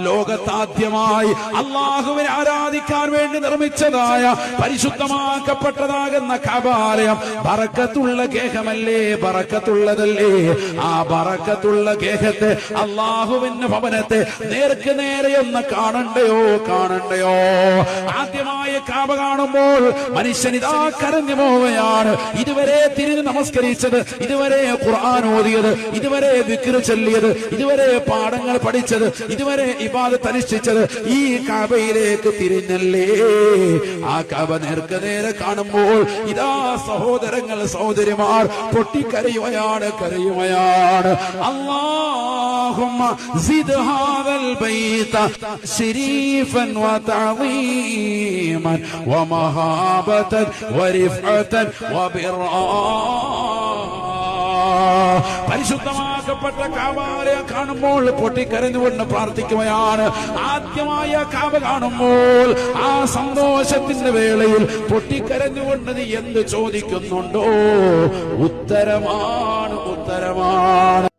ലോകത്താദ്യമായി അള്ളാഹുവിനെ ആരാധിക്കാൻ വേണ്ടി നിർമ്മിച്ചതായ പരിശുദ്ധമാക്കപ്പെട്ടതാകുന്ന കഅബാലയം ബറക്കത്തുള്ള ഗേഹമല്ലേ, ബറക്കത്തുള്ളതല്ലേ? ആ ബറക്കത്തുള്ള ഗേഹത്തെ, അള്ളാഹുവിന്റെ ഭവനത്തെ നേർക്ക് നേരെയൊന്ന് കാണണ്ടയോ, കാണണ്ടയോ? ആദ്യമായി കഅബ കാണുമ്പോൾ മനുഷ്യൻ ഇതാ കരഞ്ഞു പോവുകയാണ്. ഇതുവരെ തിരിഞ്ഞ് നമസ്കരിച്ചത്, ഇതുവരെ ഖുർആൻ ഓതിയത്, ഇതുവരെ ദിക്ർ ചൊല്ലിയത്, ഇതുവരെ പാഠങ്ങൾ പഠിച്ചത്, ഇതുവരെ ഇബാദത്ത് അനുഷ്ഠിച്ചത് ഈ കഅബയിലേക്ക് തിരിഞ്ഞല്ലേ? ആ കഅബ നേർക്ക് നേരെ കാണുമ്പോൾ ഇതാ സഹോദരങ്ങൾ, സഹോദരിമാർ പൊട്ടിക്കരയുകയാണ്, കരയുകയാണ്. അല്ലാഹുമ്മ സിദ് ഹാദൽ ബൈത ശരീഫൻ വതഅളീമൻ വമഹാബതൻ വരിഫഅതൻ വബിറാ. പരിശുദ്ധമാക്കപ്പെട്ട കഅബാലയം കാണുമ്പോൾ പൊട്ടിക്കരഞ്ഞുകൊണ്ട് പ്രാർത്ഥിക്കുകയാണ്. ആദ്യമായ കഅബ കാണുമ്പോൾ ആ സന്തോഷത്തിന്റെ വേളയിൽ പൊട്ടിക്കരഞ്ഞുകൊണ്ട് നീ എന്ത് ചോദിക്കുന്നുണ്ടോ, ഉത്തരമാണ്, ഉത്തരമാണ്.